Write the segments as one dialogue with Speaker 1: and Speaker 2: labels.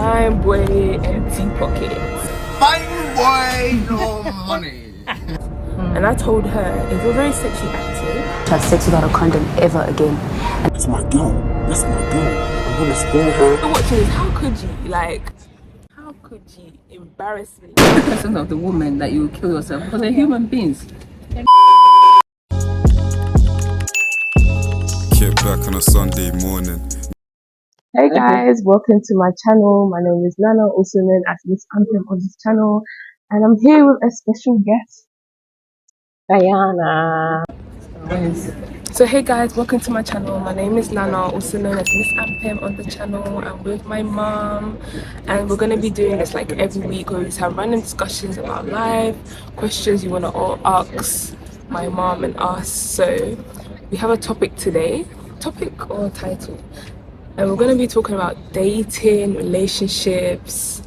Speaker 1: Fine boy, empty pockets.
Speaker 2: Fine boy, no money.
Speaker 1: And I told her, if you're very sexually active,
Speaker 3: to have sex without a condom ever again.
Speaker 2: That's my girl. That's my girl. I'm gonna spoil her.
Speaker 1: the watching is, how could you, how could you embarrass me?
Speaker 4: The person of the woman that you will kill yourself because they're human beings.
Speaker 5: Get back on a Sunday morning.
Speaker 1: Hey guys, welcome to my channel. My name is Nana, also known as msaampem on this channel, and I'm here with a special guest, Diana. So hey guys, welcome to my channel. My name is Nana, also known as msaampem on the channel. I'm with my mom, and we're gonna be doing this like every week where we just have random discussions about life, questions you wanna all ask my mom and us. So we have a topic today, topic or title, and we're gonna be talking about dating, relationships,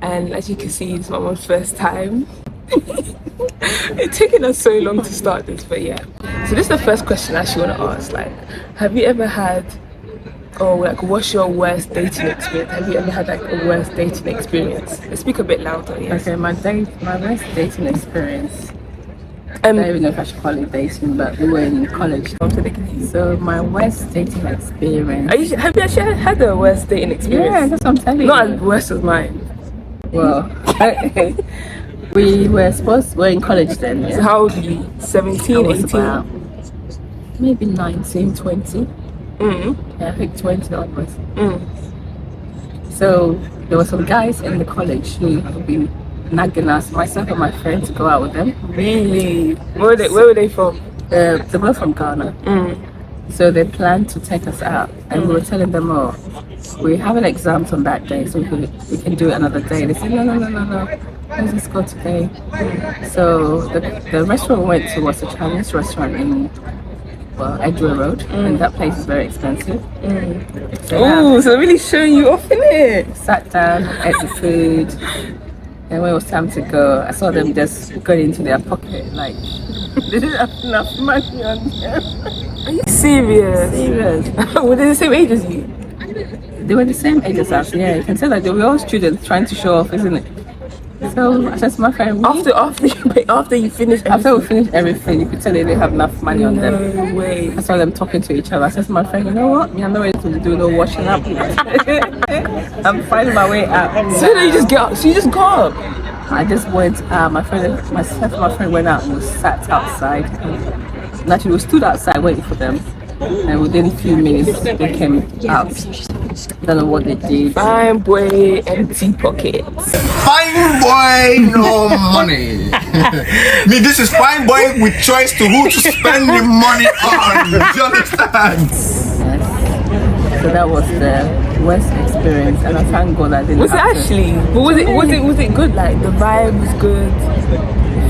Speaker 1: and as you can see, it's my mom's first time. It's taken us so long to start this, but yeah. So this is the first question I actually want to ask. Like, have you ever had, or like, what's your worst dating experience? Have you ever had like a worst dating experience? Let's speak a bit louder. Yes.
Speaker 4: Okay, my worst dating experience. I don't even know if I should call it dating, but we were in college. So my worst dating experience.
Speaker 1: Have you actually had a worst dating experience?
Speaker 4: Yeah, that's what I'm telling you.
Speaker 1: Not as worst as mine.
Speaker 4: Well, we're in college then. Yeah.
Speaker 1: So how old were you? 17, 18?
Speaker 4: About maybe 19, 20. Yeah, I think 20 onwards. So there were some guys in the college who have been nagging us, myself and my friend, to go out with them.
Speaker 1: Really? Where were they from?
Speaker 4: They were from Ghana. So they planned to take us out, and we were telling them, oh, we have an exam on that day, so we can do it another day. They said, no, let's just go today. So the restaurant we went to was a Chinese restaurant in Edgware Road, and that place is very expensive.
Speaker 1: So they're really showing you off in it.
Speaker 4: Sat down, ate the food, and when it was time to go, I saw them just going into their pocket, like they didn't have enough money on them.
Speaker 1: Are you serious?
Speaker 4: Serious.
Speaker 1: Were they the same age as you?
Speaker 4: They were the same age as us, yeah. You can tell that they were all students trying to show off, isn't it? So I said to my friend,
Speaker 1: after you finished
Speaker 4: after we finished everything, you could tell they didn't have enough money on them.
Speaker 1: No way.
Speaker 4: I saw them talking to each other. I said to my friend, you know what? I'm not ready to do no washing up. I'm finding my way out.
Speaker 1: So then you just get up. So you just got up.
Speaker 4: I just went. Myself and my friend went out and we sat outside. And actually, we stood outside waiting for them. And within a few minutes, they came out. I don't know what they did.
Speaker 1: Fine boy, empty pockets.
Speaker 2: Fine boy, no money. Me, this is fine boy with choice to who to spend the money on. Do you understand?
Speaker 4: Yes. So that was the worst experience, and I thank God I didn't.
Speaker 1: Was it actually? But was it good? Like the vibe was good.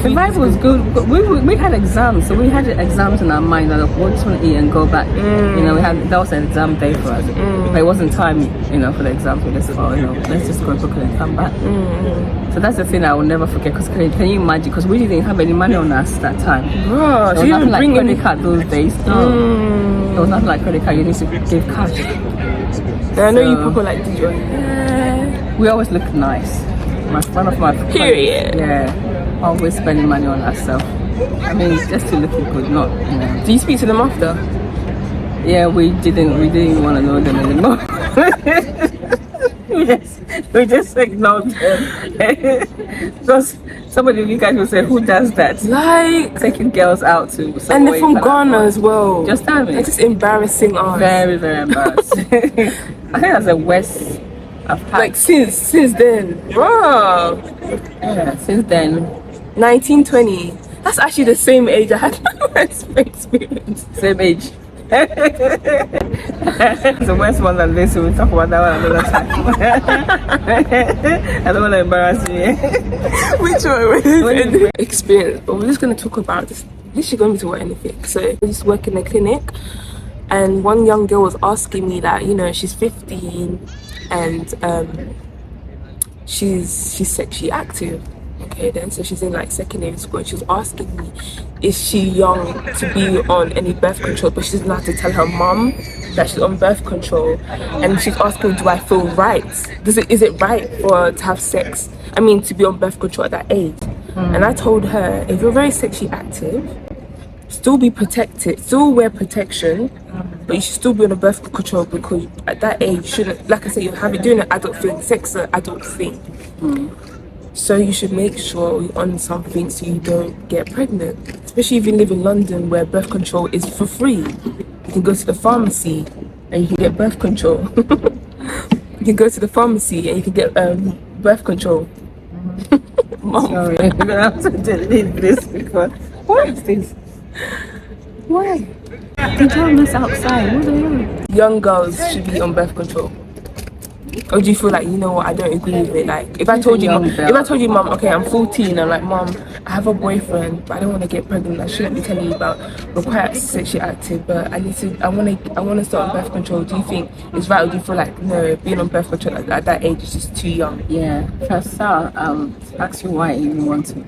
Speaker 4: The vibe was good. But we had exams, so we had exams in our mind that we just want to eat and go back. You know, that was an exam day for us. But it wasn't time, for the exam. We just thought, let's just go book and come back. So that's the thing I will never forget. Because can you imagine? Because we didn't have any money on us that time.
Speaker 1: Bro,
Speaker 4: there was nothing like credit card those days. No, there was nothing like credit card. You need to give cash.
Speaker 1: I know you people like to join.
Speaker 4: We always look nice. One of my
Speaker 1: period.
Speaker 4: Friends, yeah. Always spending money on ourselves. I mean, just to look good, not.
Speaker 1: Do you speak to them after?
Speaker 4: Yeah, we didn't want to know them anymore. we just ignored them. Because somebody of you guys will say, who does that?
Speaker 1: Like
Speaker 4: taking girls out to.
Speaker 1: And they're from Ghana as well.
Speaker 4: Just tell me.
Speaker 1: It's just embarrassing us.
Speaker 4: Very, very embarrassing. I think that's the worst I've had.
Speaker 1: Like since then. Bro.
Speaker 4: Yeah, since then.
Speaker 1: 1920. That's actually the same age I had my worst experience.
Speaker 4: Same age. It's the worst one than this, so we'll talk about that one another time. I don't want to embarrass you.
Speaker 1: Which one? Experience. But we're just going to talk about this. This is going to be talk about anything. So I used to work in a clinic, and one young girl was asking me that, she's 15 and she's sexually active. Okay, then so she's in like secondary school, and she was asking me, is she young to be on any birth control, but she's not allowed to tell her mum. that she's on birth control, and she's asking, do I feel right? Is it right for her to have sex? I mean, to be on birth control at that age. And I told her, if you're very sexually active, still be protected, still wear protection, but you should still be on a birth control, because at that age, you shouldn't, like I said, you're doing an adult thing. Sex is an adult thing. So you should make sure you're on something so you don't get pregnant. Especially if you live in London, where birth control is for free. You can go to the pharmacy and you can get birth control. You can go to the pharmacy and you can get birth control. Mom.
Speaker 4: Sorry, I'm gonna have to delete this because what is this? Why? They told us outside. What are you?
Speaker 1: Young girls should be on birth control. Or do you feel like, you know what, I don't agree with it? Like, if I told you, mom, okay, I'm 14, I'm like, mom, I have a boyfriend, but I don't want to get pregnant. I shouldn't be telling you about. We're quite sexually active, but I want to start on birth control. Do you think it's right, or do you feel like, no, being on birth control at that age is just too young?
Speaker 4: Yeah. First, I'll ask you why you want to.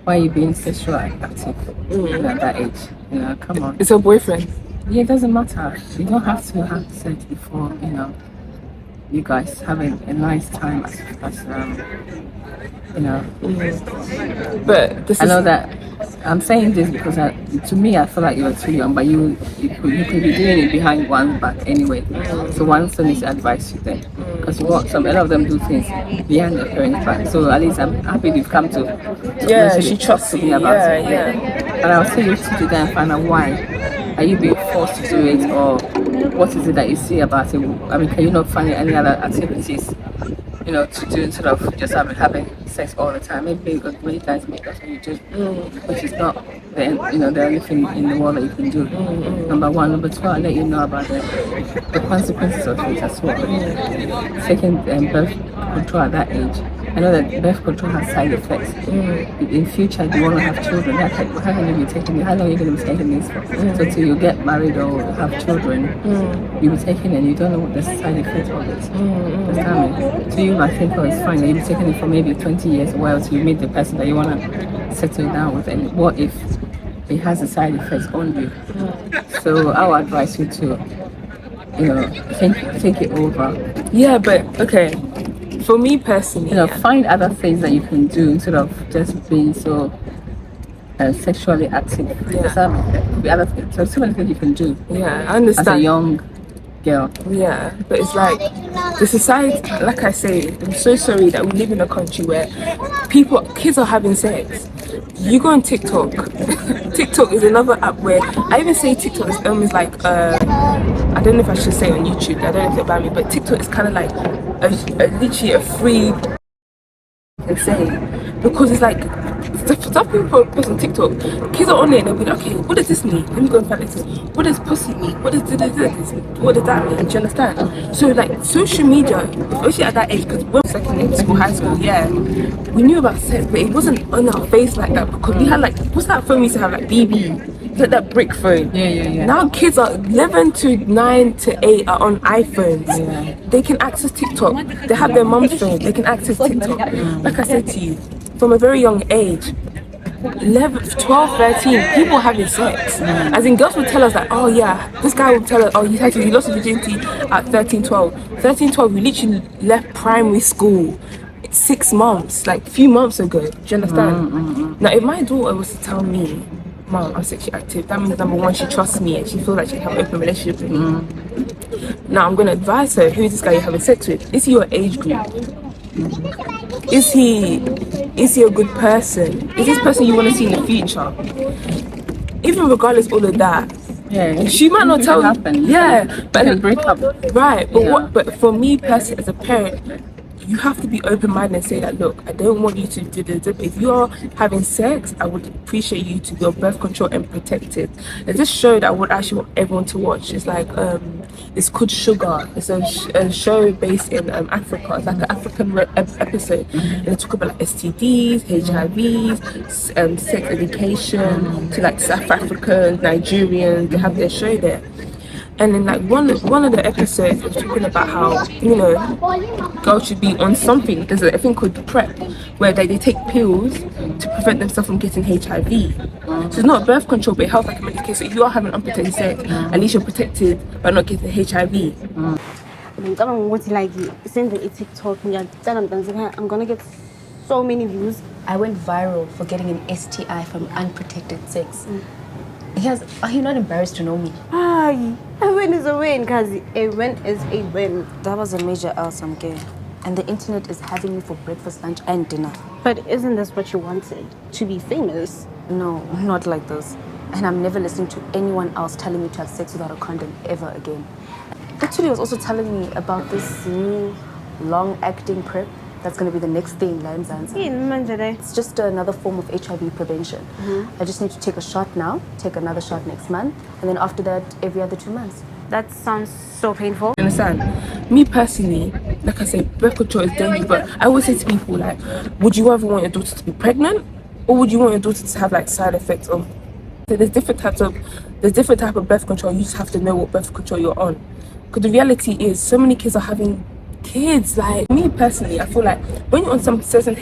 Speaker 4: Why are you being sexually active at that age? You know, come on.
Speaker 1: It's her boyfriend.
Speaker 4: Yeah, it doesn't matter. You don't have to have sex before, you know, you guys having a nice time as you know.
Speaker 1: But this
Speaker 4: I know that I'm saying this because to me I feel like you're too young, but you could be doing it behind one's back anyway. So one still needs to advise you then, because a lot of them do things behind their parents' back. So at least I'm happy you've come to
Speaker 1: she trusts
Speaker 4: me
Speaker 1: me
Speaker 4: about it.
Speaker 1: yeah.
Speaker 4: And I'll say you sit down and find out why. Are you being forced to do it, or what is it that you see about it? I mean, can you not find any other activities, you know, to do instead of just having sex all the time? Maybe when you guys make that's what you do, which is not the only thing in the world that you can do. Number one. Number two, I'll let you know about the consequences of it as well. Taking birth control at that age. I know that birth control has side effects. In future, if you want to have children, how can you be taking it? How long are you going to be taking this for? So till you get married or have children, you'll be taking it and you don't know what the side effects of it. Understand me? So you might think, oh, it's fine. You'll be taking it for maybe 20 years, or else you meet the person that you want to settle down with. And what if it has a side effects on you? So I would advise you to, you know, think it over.
Speaker 1: Yeah, but okay. For me personally,
Speaker 4: you know, find other things that you can do instead of just being so sexually active. Could be other things. So many things you can do.
Speaker 1: Yeah, I understand.
Speaker 4: As a young girl.
Speaker 1: Yeah, but it's like the society. Like I say, I'm so sorry that we live in a country where kids are having sex. You go on TikTok. TikTok is another app where I even say TikTok is like I don't know if I should say on YouTube. I don't know if they'll ban me, but TikTok is kind of like literally a free, I can say, because it's like some people post on TikTok, kids are on it and they'll be like, okay, what does this mean? Let me go and find this. What does pussy mean? What does this? What does that mean? Do you understand? So like social media, especially at that age, because when we were secondary school, high school, we knew about sex, but it wasn't on our face like that, because we had like, what's that phone we used to have, like BB? Like that brick phone.
Speaker 4: Yeah.
Speaker 1: Now kids are 11 to 9 to 8 are on iPhones. Yeah. They can access TikTok. They have their mom's phone. They can access TikTok. Like I said to you, from a very young age, 11, 12, 13, people having sex. As in, girls would tell us that, oh yeah, this guy would tell us, oh, he lost his virginity at 13, 12. 13, 12, we literally left primary school 6 months, like a few months ago. Do you understand? Now, if my daughter was to tell me, Mom, I'm sexually active, that means number one, she trusts me and she feels like she can have an open relationship with me. Now I'm gonna advise her, who is this guy you're having sex with? Is he your age group? Is he a good person? Is this person you want to see in the future? Even regardless of all of that, she might not tell you. Yeah, but
Speaker 4: break up.
Speaker 1: Right, but but for me personally, as a parent, you have to be open-minded and say that, look, I don't want you to do this. If you're having sex, I would appreciate you to be on birth control and protected. There's this show that I would actually want everyone to watch. It's like, it's called Sugar. It's a show based in Africa. It's like an African episode. And they talk about like STDs, HIVs, sex education to like South Africans, Nigerians. They have their show there. And then like one of the episodes was talking about how, you know, girls should be on something. There's a thing called PrEP, where they take pills to prevent themselves from getting HIV. So it's not birth control, but it helps like a medication. So if you are having unprotected sex, at least you're protected by not getting HIV.
Speaker 3: Like send the TikTok, I'm gonna get so many views.
Speaker 6: I went viral for getting an STI from unprotected sex. Are you not embarrassed to know me?
Speaker 3: Aye, a win is a win, Kazi. A win is a win.
Speaker 6: That was a major L, some gay. And the internet is having me for breakfast, lunch, and dinner.
Speaker 3: But isn't this what you wanted? To be famous?
Speaker 6: No, not like this. And I'm never listening to anyone else telling me to have sex without a condom ever again. Actually, he was also telling me about this new long-acting PrEP that's going to be the next thing, It's just another form of HIV prevention. I just need to take a shot now, take another shot next month, and then after that, every other 2 months.
Speaker 3: That sounds so painful.
Speaker 1: You understand? Me personally, like I said, birth control is dangerous, but I always say to people, like, would you ever want your daughter to be pregnant? Or would you want your daughter to have like side effects of... So there's different type of birth control. You just have to know what birth control you're on. Because the reality is, so many kids are having kids. Like me personally, I feel like when you're on some certain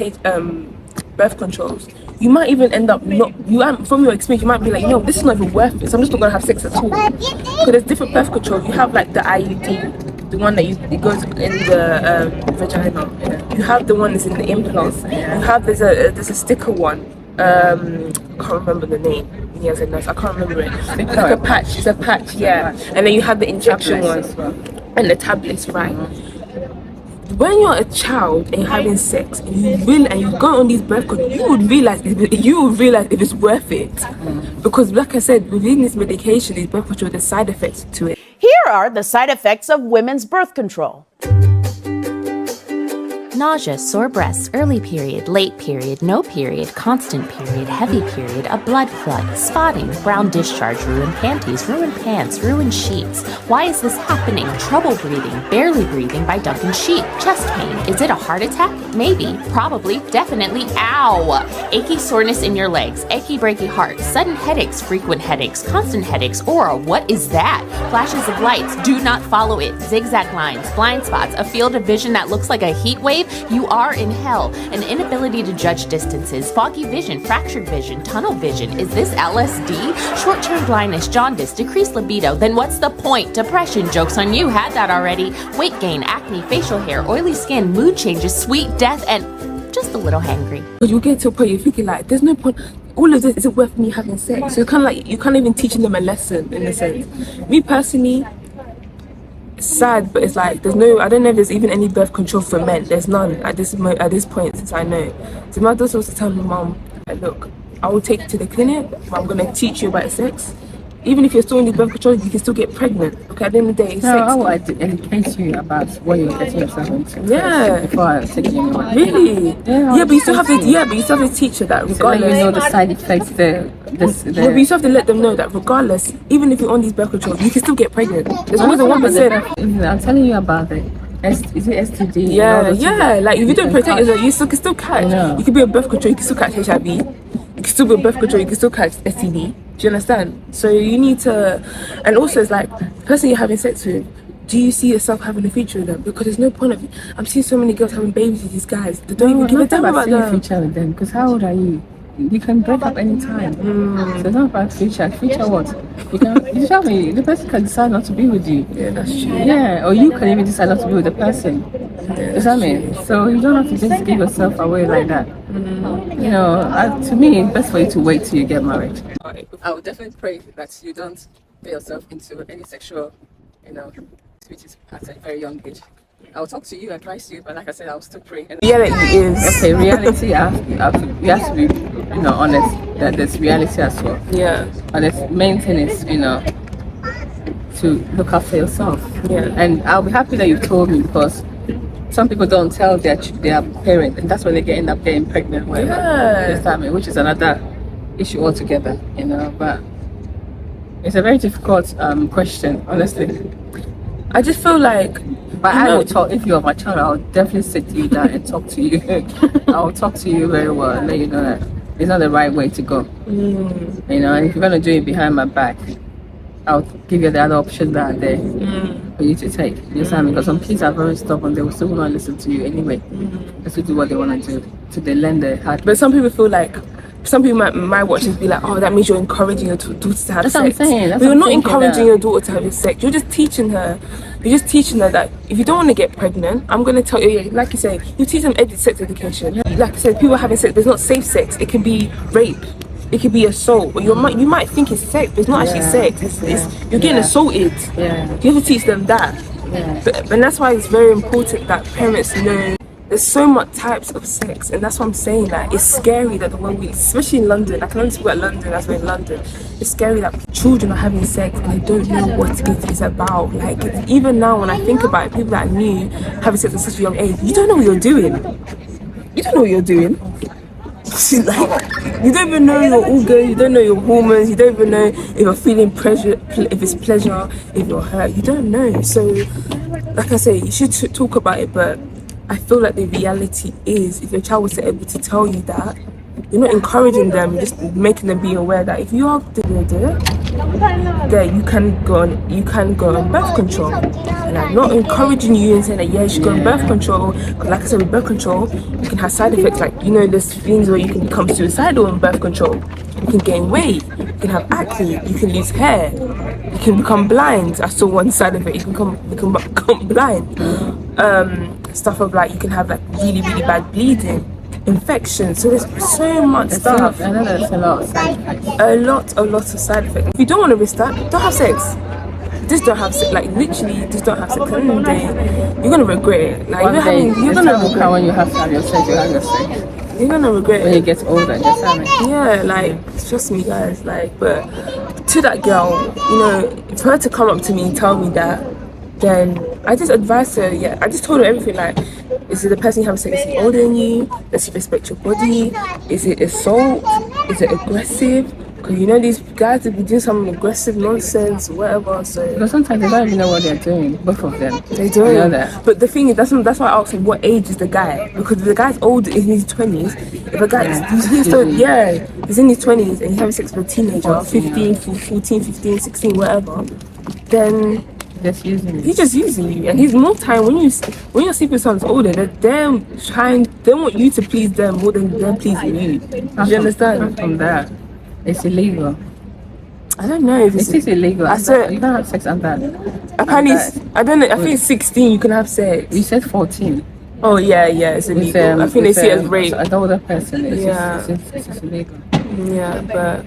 Speaker 1: birth controls, you might even end up from your experience, you might be like, you know, this is not even worth it, so I'm just not gonna have sex at all. Because there's different birth control. You have like the IUD, the one that it goes in the vagina. You have the one that's in the implants. You have there's a sticker one. I can't remember the name. I can't remember it. It's like a patch. It's a patch, yeah. And then you have the injection one and the tablets, right? When you're a child and you're having sex and you go on these birth control, you would realize if it's worth it. Because like I said, within this medication, these birth control, there's side effects to it.
Speaker 7: Here are the side effects of women's birth control.
Speaker 8: Nausea, sore breasts, early period, late period, no period, constant period, heavy period, a blood flood, spotting, brown discharge, ruined panties, ruined pants, ruined sheets. Why is this happening? Trouble breathing, barely breathing by Duncan Sheep. Chest pain, is it a heart attack? Maybe, probably, definitely, ow! Achy soreness in your legs, achy breaky heart, sudden headaches, frequent headaches, constant headaches, aura, what is that? Flashes of lights, do not follow it, zigzag lines, blind spots, a field of vision that looks like a heat wave. You are in hell. An inability to judge distances, foggy vision, fractured vision, tunnel vision. Is this LSD? Short-term blindness, jaundice, decreased libido. Then what's the point? Depression, joke's on you, had that already. Weight gain, acne, facial hair, oily skin, mood changes, sweet death, and just a little hangry.
Speaker 1: But you get to a point you're thinking like, there's no point. All of this, is it worth me having sex? So you can't even teaching them a lesson in a sense. Me personally, it's sad, but it's like I don't know if there's even any birth control for men. There's none at this point since I know. So my daughter was to tell me, Mom, like, look, I will take you to the clinic, but I'm gonna teach you about sex. Even if you're still in the birth control, you can still get pregnant. Okay, at the end of the day, it's sex.
Speaker 4: I will educate you about what you're getting yourself into.
Speaker 1: Yeah.
Speaker 4: Before I take you on.
Speaker 1: Really? Yeah, but you still have to teach her that regardless.
Speaker 4: So you know the side effects there.
Speaker 1: But you still have to let them know that regardless, even if you're on these birth controls, you can still get pregnant. There's always a 1%.
Speaker 4: I'm telling you about it. Is it STD?
Speaker 1: Yeah. Like if you don't protect yourself, you can still catch. You can be on birth control, you can still catch HIV. You can still be on birth control, you can still catch STD. Do you understand? So you need to, and also it's like, the person you're having sex with, do you see yourself having a future with them? Because there's no point of it. I'm seeing so many girls having babies with these guys. They don't even give a damn about them.
Speaker 4: Future with them. Because how old are you? You can break up anytime. So it's not about future. Future what? You tell me, the person can decide not to be with you.
Speaker 1: Yeah, that's true.
Speaker 4: Yeah, or you can even decide not to be with the person.
Speaker 1: Yeah,
Speaker 4: you know what I mean? So you don't have to just give yourself away like that. You know, to me, it's best for you to wait till you get married. I would definitely pray that you don't put yourself into any sexual, activities at a very young age. I'll talk to you, advise you, but like I said, I'll still pray.
Speaker 1: Reality is...
Speaker 4: Okay, reality, you have to be, honest, that there's reality as well.
Speaker 1: Yeah.
Speaker 4: But the main thing is, to look after yourself.
Speaker 1: Yeah.
Speaker 4: And I'll be happy that you told me, because some people don't tell their parent, and that's when they end up getting pregnant, which is another issue altogether, but it's a very difficult question, honestly.
Speaker 1: I just feel like,
Speaker 4: but I will talk. If you're my child, I'll definitely sit you down and talk to you. I'll talk to you very well and let you know that it's not the right way to go. And if you're gonna do it behind my back, I'll give you the other options that are there for you to take. You understand me? Because some kids are very stubborn, they will still not listen to you anyway. Just to do what they want to do. So they learn the hard.
Speaker 1: But some people feel like, some people might watch this be like, oh, that means you're encouraging your daughter to have
Speaker 4: That's
Speaker 1: sex.
Speaker 4: what I'm saying. That's
Speaker 1: But you're
Speaker 4: what
Speaker 1: not
Speaker 4: I'm thinking
Speaker 1: encouraging
Speaker 4: now.
Speaker 1: your daughter to have sex. You're just teaching her. You're just teaching her that if you don't want to get pregnant, I'm going to tell you, yeah, like you say, you teach them sex education. Like I said, people having sex, there's not safe sex. It can be rape. It could be assault. But you might think it's sex, but it's not actually sex. You're getting assaulted.
Speaker 4: Yeah.
Speaker 1: You have to teach them that. But, and that's why it's very important that parents know there's so much types of sex, and that's what I'm saying, that it's scary that the one we, especially in London, I can only speak about London as we're in London, it's scary that children are having sex and they don't know what it is about. Like, even now when I think about it, people that I knew having sex at such a young age, you don't know what you're doing. You don't know what you're doing. Like, you don't even know your organs, you don't know your hormones, you don't even know if you're feeling pleasure, if it's pleasure, if you're hurt, you don't know. So, like I say, you should talk about it, but I feel like the reality is, if your child was able to tell you that, you're not encouraging them, you're just making them be aware that if you are doing it, then you can go on birth control. And I'm not encouraging you and saying that you should go on birth control, because like I said, with birth control, you can have side effects, like, you know, there's things where you can become suicidal on birth control. You can gain weight, you can have acne, you can lose hair, you can become blind. I saw one side of it, you can become blind. Stuff of like, you can have like really bad bleeding, infection. So there's so much stuff.
Speaker 4: I know there's a lot of side effects.
Speaker 1: A lot of side effects. If you don't want to risk that, don't have sex. Just don't have sex. Like, literally, just don't have sex. At the end of the day, you're gonna regret it. Like, you're gonna regret.
Speaker 4: When you have to have your sex, you have your sex.
Speaker 1: You're gonna regret
Speaker 4: When
Speaker 1: it.
Speaker 4: you get older, just have it.
Speaker 1: Yeah, like, trust me, guys. Like, but to that girl, you know, for her to come up to me and tell me that, then I just advised her. Yeah, I just told her everything. Like, is it the person you have sex with older than you? Does he respect your body? Is it assault? Is it aggressive? Because you know these guys will be doing some aggressive nonsense, whatever. So
Speaker 4: Because sometimes they don't even know what they're doing, both of them.
Speaker 1: they don't.
Speaker 4: You know that.
Speaker 1: But the thing is, that's why I asked him what age is the guy. Because if the guy's old, in his 20s, if a guy he's in his 20s and he's having sex with a teenager, 15, 14, 15, 16, whatever, then
Speaker 4: Just using it.
Speaker 1: he's just using you, and he's more time when you're sleeping with someone older, they want you to please them more than them pleasing you. Do you understand?
Speaker 4: From that, it's illegal.
Speaker 1: I don't know if
Speaker 4: It is illegal.
Speaker 1: I said
Speaker 4: You don't have sex on that.
Speaker 1: apparently I don't know. I think it's 16 you can have sex.
Speaker 4: You said 14.
Speaker 1: Oh yeah, it's illegal. I think they see it as rape.
Speaker 4: An older person. It's
Speaker 1: Yeah.
Speaker 4: it's illegal.
Speaker 1: Yeah, but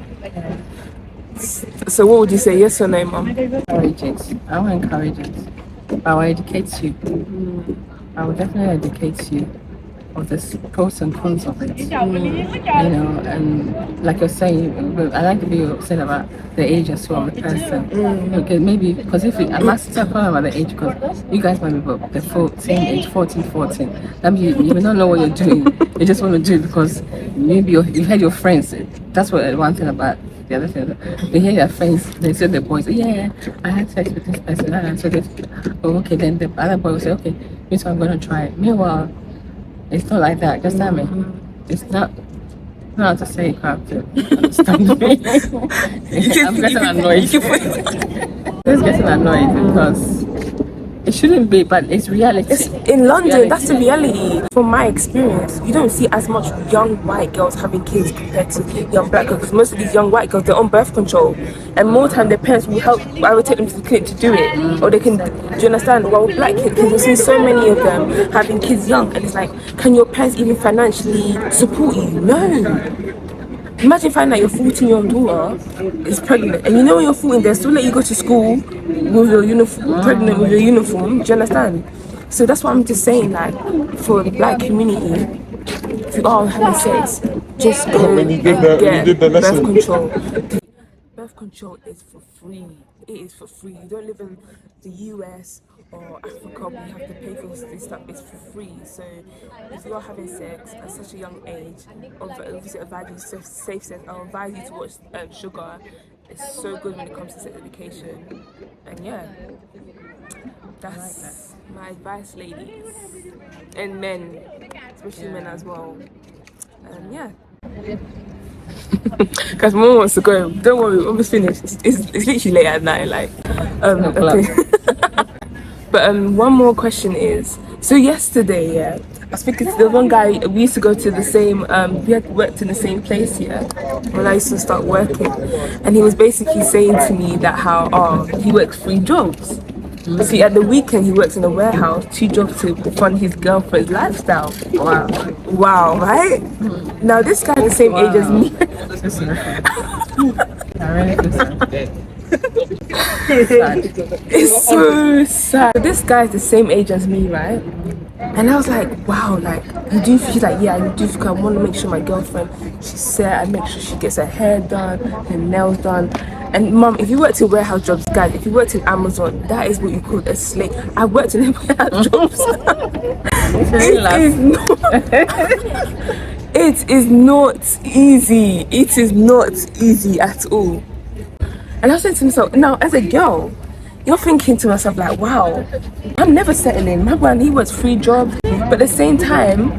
Speaker 1: so what would you say? Yes or no, Mom?
Speaker 4: Encourage it. I will encourage it. I will educate you. I will definitely educate you of the pros and cons of it. You know, and like you're saying, I like the way you said about the age as well of the person. Okay, maybe because if I'm asking about the age, because you guys might be about the same age, 14. That means you may not know what you're doing. You just want to do it because maybe you've had your friends. That's what one thing about. The other thing, they hear their friends, they say the boys, yeah, I had sex with this person, and so this, oh, okay, then the other boy will say, okay, me too, I'm going to try it. Meanwhile, it's not like that, just tell me. It's not how to say crap to understand me. I'm getting annoyed. Just getting annoyed because it shouldn't be, but it's reality.
Speaker 1: It's in London, that's the reality. From my experience, you don't see as much young white girls having kids compared to young black girls, because most of these young white girls, they're on birth control, and more time their parents will help. I would take them to the clinic to do it, or they can. Do you understand? Well, with black kids, because you've seen so many of them having kids young, and it's like, can your parents even financially support you? No. Imagine finding out your 14-year-old daughter is pregnant, and you know when you're 14, they still let you go to school with your uniform, pregnant with your uniform. Do you understand? So that's what I'm just saying. Like, for the black community, if you are having sex, just go and get birth control. Birth control is for free. It is for free. You don't live in the US or Africa, we have to pay for this stuff. It's for free. So if you're having sex at such a young age, obviously advise you to safe sex. I'll advise you to watch Sugar. It's so good when it comes to sex education. And yeah, that's my advice, ladies and men, especially men as well. And yeah. Because mom wants to go. Don't worry, we're almost finished. It's literally late at night. Like, okay. But one more question is, so yesterday, yeah, I was speaking to the one guy. We used to go to the same. We had worked in the same place, yeah, when I used to start working, and he was basically saying to me that how he works 3 jobs. See, at the weekend he works in a warehouse, 2 jobs to fund his girlfriend's lifestyle. Wow, right? Now this guy the same age as me. It's so sad. This guy's the same age as me, right? And I was like, wow, like, you do feel like, yeah, I do feel, I want to make sure my girlfriend, she's set, I make sure she gets her hair done, her nails done. And mom, if you worked in warehouse jobs, guys, if you worked in Amazon, that is what you call a slave. I worked in warehouse jobs. It is not easy. It is not easy at all. And I was saying to myself, now as a girl, you're thinking to myself like, wow, I'm never settling. My man, he works 3 jobs, but at the same time,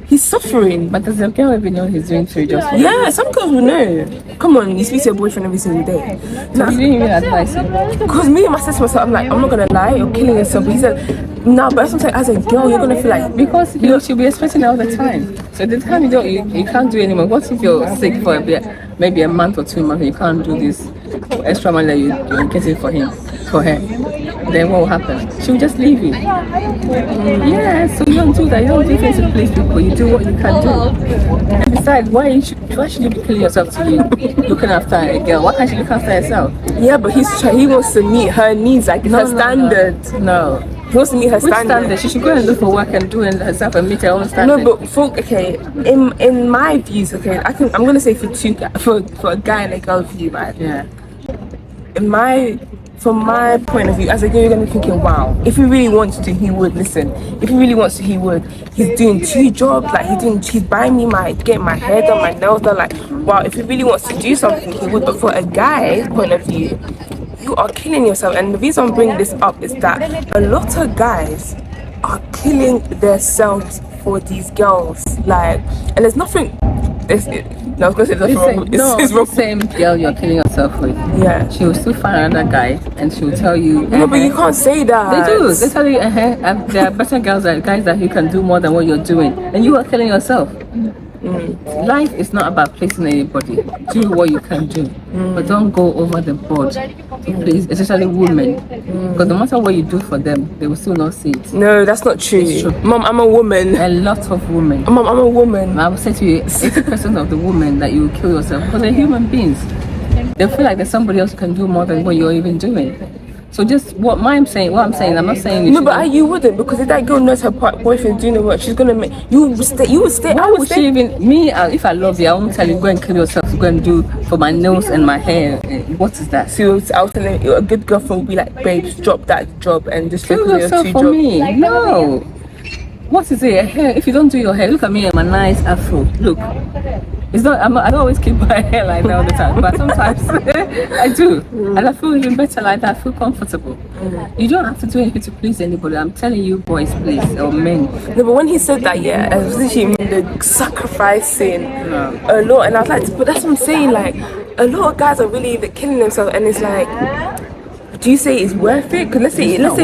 Speaker 1: he's suffering.
Speaker 4: But does the girl even know he's doing 3 jobs?
Speaker 1: Yeah, some girls will know. Come on, you speak to your boyfriend every single day.
Speaker 4: So you didn't even advise him?
Speaker 1: Because me and my sister myself, I'm like, I'm not gonna lie, you're killing yourself. But he said, no, but sometimes as a girl, you're gonna feel like,
Speaker 4: because you should be expecting all the time. So the time you can't do anymore. What if you're sick for maybe a month or 2 months and you can't do this extra money that you're getting for her? Then what will happen? She'll just leave you. Yeah, so you don't do that. You don't do things to please people. You do what you can do. And besides, why should you be killing yourself to be looking after a girl? Why can't she look after herself?
Speaker 1: Yeah, but he wants to meet her needs, like her standard.
Speaker 4: No.
Speaker 1: He wants to meet her standard.
Speaker 4: She should go and look for work and do it herself and meet her own standard.
Speaker 1: No, but okay, in my views, okay, I'm gonna say for a guy and a girl view, right?
Speaker 4: Yeah.
Speaker 1: From my point of view, as a girl, you're gonna be thinking, wow, if he really wants to, he would listen. If he really wants to, he would. He's doing 2 jobs, like he's buying me getting my hair done, my nails done. Like, wow, if he really wants to do something, he would. But for a guy's point of view, you are killing yourself. And the reason I'm bringing this up is that a lot of guys are killing themselves for these girls. Like, and there's nothing. No, I was gonna say that's wrong. It's wrong.
Speaker 4: The same girl you're killing yourself with.
Speaker 1: Yeah.
Speaker 4: She will still find another guy and she will tell you.
Speaker 1: No, but you can't say that.
Speaker 4: They do. They tell you, there are better guys that you can do more than what you're doing, and you are killing yourself. Life is not about pleasing anybody. Do what you can do, but don't go over the board to please, especially women. Because no matter what you do for them, they will still not see it.
Speaker 1: No, that's not true.
Speaker 4: It's true.
Speaker 1: Mom, I'm a woman.
Speaker 4: A lot of women.
Speaker 1: Mom, I'm a woman.
Speaker 4: I would say to you, 80% of the women that you will kill yourself because they're human beings. They feel like there's somebody else who can do more than what you're even doing. So just what I'm saying, I'm not saying
Speaker 1: no, but you wouldn't, because if that girl knows her boyfriend's doing the work, she's gonna make you would stay.
Speaker 4: Why would she even if I love you, I won't tell you go and kill yourself to go and do for my nails and my hair. What is that?
Speaker 1: So I'll tell you, a good girlfriend would be like, babes, drop that job and just
Speaker 4: kill yourself for me. No. What is it? Hair? If you don't do your hair, look at me and my nice afro. Look. It's not. I don't always keep my hair like that all the time, but sometimes I do, and I feel even better like that. I feel comfortable. You don't have to do anything to please anybody. I'm telling you, boys, please, or men.
Speaker 1: No, but when he said that, yeah, I was literally the sacrificing a lot, and I was like, but that's what I'm saying. Like, a lot of guys are really killing themselves, and it's like, do you say it's worth it? Because let's say
Speaker 4: don't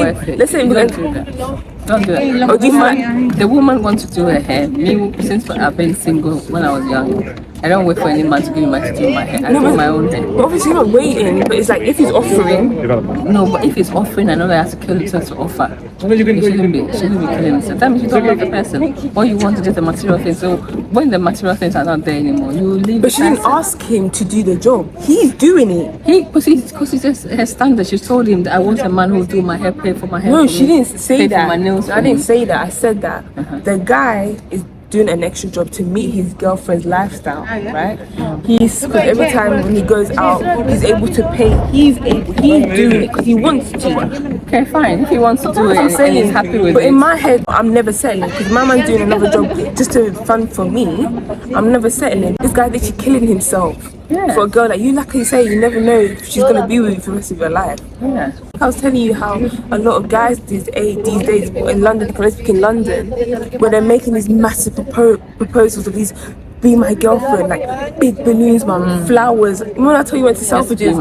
Speaker 4: do it.
Speaker 1: Oh, do you mind?
Speaker 4: The woman wants to do her hair. Me, since I've been single when I was young, I don't wait for any man to give me money to do my hair. I do my own hair.
Speaker 1: But obviously you're not waiting, but it's like if he's offering.
Speaker 4: No, but if he's offering, I know that I have to kill himself to offer. He shouldn't be killing himself. That means you don't love the person. All you want to do is the material things. So when the material things are not there anymore, you leave.
Speaker 1: But she didn't ask him to do the job. He's doing it.
Speaker 4: Because he's just her standard. She told him that I want a man who will do my hair, pay for my hair.
Speaker 1: No, she didn't say that.
Speaker 4: My nails
Speaker 1: I didn't say that. I said that the guy is doing an extra job to meet his girlfriend's lifestyle, right? Because every time when he goes out, he's able to pay. He's doing it because he wants to.
Speaker 4: Okay, fine. If he wants to do it, and he's happy with it.
Speaker 1: But in my head, I'm never settling because my man's doing another job just to fund for me. I'm never settling. This guy's literally killing himself. Yeah. For a girl like you, like you say, you never know if she's gonna be with you for the rest of your life.
Speaker 4: Yeah.
Speaker 1: I was telling you how a lot of guys these days in London, because I speak in London, where they're making these massive proposals of these be my girlfriend, like big balloons, man, flowers. When I tell you went to Selfridges,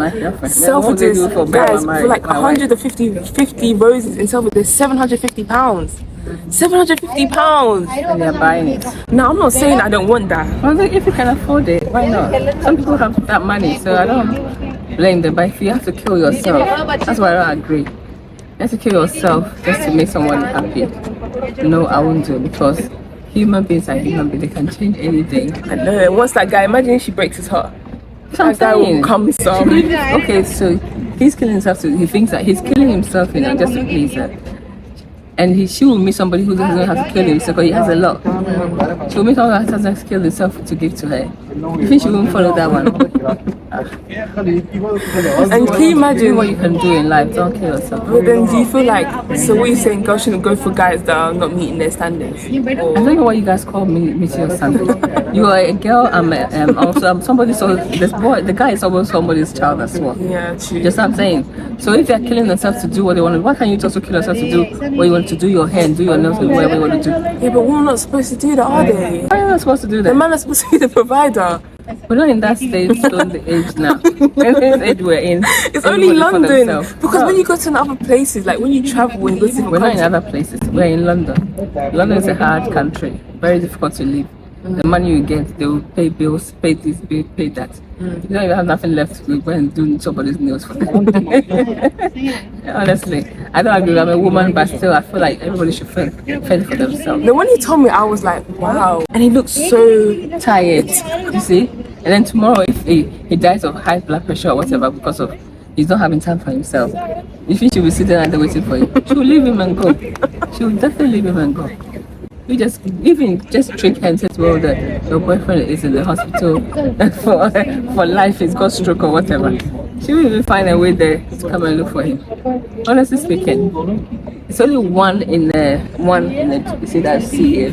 Speaker 1: guys, for like 150 roses in Selfridges, £750. £750.
Speaker 4: And they're buying it.
Speaker 1: Now, I'm not saying I don't want that.
Speaker 4: Well, if you can afford it, why not? Some people have that money, so I don't blame them. But if you have to kill yourself, that's why I don't agree. You have to kill yourself just to make someone happy. No, I won't do it, because human beings are human beings. They can change anything.
Speaker 1: I know. And once that guy, imagine if she breaks his heart.
Speaker 4: That
Speaker 1: guy will come some.
Speaker 4: Okay, so he's killing himself. So he thinks that he's killing himself, just to please her. And she will meet somebody who doesn't have to kill himself, because he has a lot. She will meet someone that has to kill himself to give to her. You think she won't follow that one?
Speaker 1: And can you imagine
Speaker 4: what you can do in life? Don't kill yourself.
Speaker 1: But then do you feel like, so what you're saying, girls shouldn't go for guys that are not meeting their standards?
Speaker 4: I don't know what you guys call meeting your standards. You are a girl, I'm somebody, so this boy, the guy is almost somebody's child as well.
Speaker 1: Yeah, true.
Speaker 4: Just what I'm saying. So if they're killing themselves to do what they want, why can't you also kill yourself to do what you want to do, your hair and do your nails, whatever you want to do?
Speaker 1: Yeah, but we're not supposed to do that, are they?
Speaker 4: Why are you not supposed to do that?
Speaker 1: The man is supposed to be the provider.
Speaker 4: We're not in that stage, so in the age now. In this age we're in.
Speaker 1: It's only London. Because when you go to other places, like when you travel, when you go to different
Speaker 4: We're not in
Speaker 1: countries,
Speaker 4: other places. We're in London. London is a hard country. Very difficult to live. The money you get, they will pay bills, pay this, pay that. You don't even have nothing left to go and do somebody's nails for them. Honestly, I don't agree. I'm a woman, but still, I feel like everybody should fend for themselves.
Speaker 1: Then when he told me, I was like, wow. And he looked so
Speaker 4: tired, you see. And then tomorrow, if he dies of high blood pressure or whatever because of he's not having time for himself, you think she'll be sitting there waiting for him? She will leave him and go. She will definitely leave him and go. You just trick her and say, well, your boyfriend is in the hospital for life, he's got stroke or whatever. She will even find a way there to come and look for him. Honestly speaking, it's only one in the you see that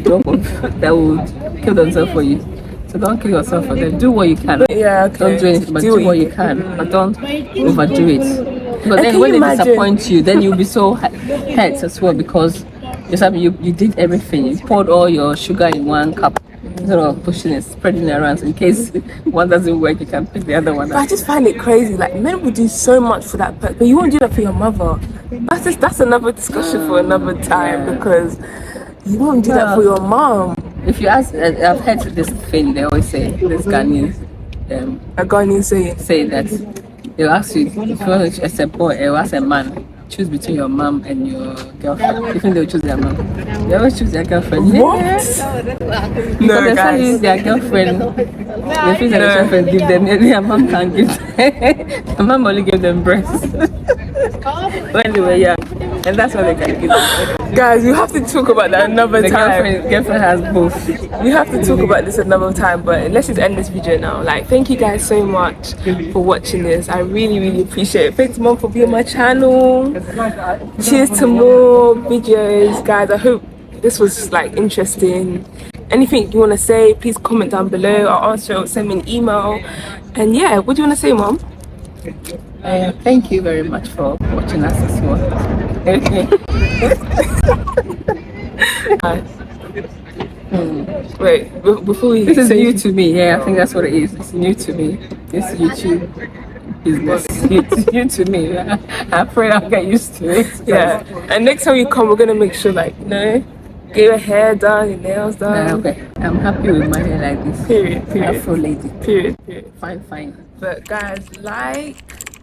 Speaker 4: drop of that would kill themselves for you. So don't kill yourself for them. Do what you can.
Speaker 1: Yeah, okay.
Speaker 4: Don't do anything, but do what you can. But don't overdo it. Because then when they disappoint you, then you'll be so hurt as well, because you did everything. You poured all your sugar in one cup, sort of pushing it, spreading it around. So in case one doesn't work, you can pick the other one up.
Speaker 1: But I just find it crazy. Like, men would do so much for that person, but you won't do that for your mother. That's another discussion for another time, because you won't do that for your mom.
Speaker 4: If you ask, I've heard this thing. They always say this Ghanaians.
Speaker 1: A Ghanaian
Speaker 4: say that they'll ask you if you want to as a boy or as a man, choose between your mom and your girlfriend. Even they'll choose their mom. They always choose their girlfriend.
Speaker 1: What?
Speaker 4: Yes.
Speaker 1: No,
Speaker 4: they
Speaker 1: guys.
Speaker 4: use their girlfriend. They feel their girlfriend give them, their mom can't give them. Their mom only give them breasts. When they were young. And that's what they can give them.
Speaker 1: Guys, we have to talk about that another time.
Speaker 4: Girlfriend has both.
Speaker 1: We have to talk about this another time, but let's just end this video now. Like, thank you guys so much for watching this. I really, really appreciate it. Thanks, Mom, for being on my channel. Cheers to more videos, guys. I hope this was like interesting. Anything you want to say, please comment down below. I'll answer or send me an email. And yeah, what do you want to say, Mom?
Speaker 4: Thank you very much for watching us as well.
Speaker 1: Wait, before we
Speaker 4: this is new to me. Yeah, I think that's what it is. It's new to me. This YouTube business. It's new to me. I pray I'll get used to it.
Speaker 1: Yeah, and next time you come, we're gonna make sure, like, get your hair done, your nails done.
Speaker 4: Okay, I'm happy with my hair like this.
Speaker 1: Period.
Speaker 4: Afro lady.
Speaker 1: Period.
Speaker 4: Fine.
Speaker 1: But guys, like,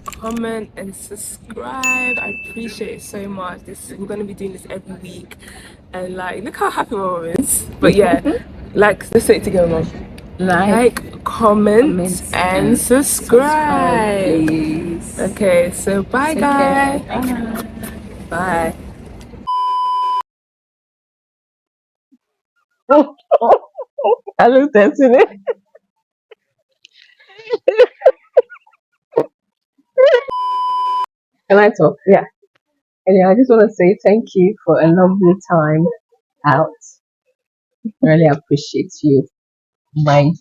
Speaker 1: comment and subscribe. I appreciate it so much. We're gonna be doing this every week, and like, look how happy my mom is. But yeah, like, let's say it together, Mom. Like, comment and subscribe,
Speaker 4: please.
Speaker 1: Okay, so bye, guys. Bye.
Speaker 4: I looked at it. Can I talk? Yeah. Anyway, I just want to say thank you for a lovely time out. Really appreciate you, my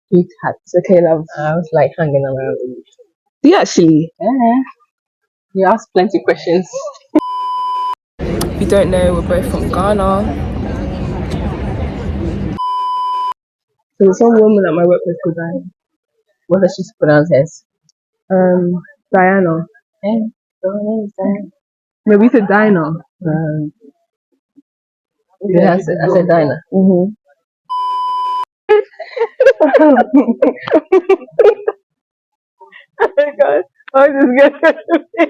Speaker 4: sweetheart. Okay, love. I was like hanging around with you.
Speaker 1: You actually?
Speaker 4: Yeah. You asked plenty of questions.
Speaker 1: If you don't know, we're both from Ghana. So some woman at my workplace called Diana.
Speaker 4: What does she pronounce as?
Speaker 1: Diana.
Speaker 4: Hey, so her name is Diana.
Speaker 1: No, we said Dinah.
Speaker 4: Yeah, I said Dinah.
Speaker 1: Mm-hmm. Oh my god. Oh, this is good.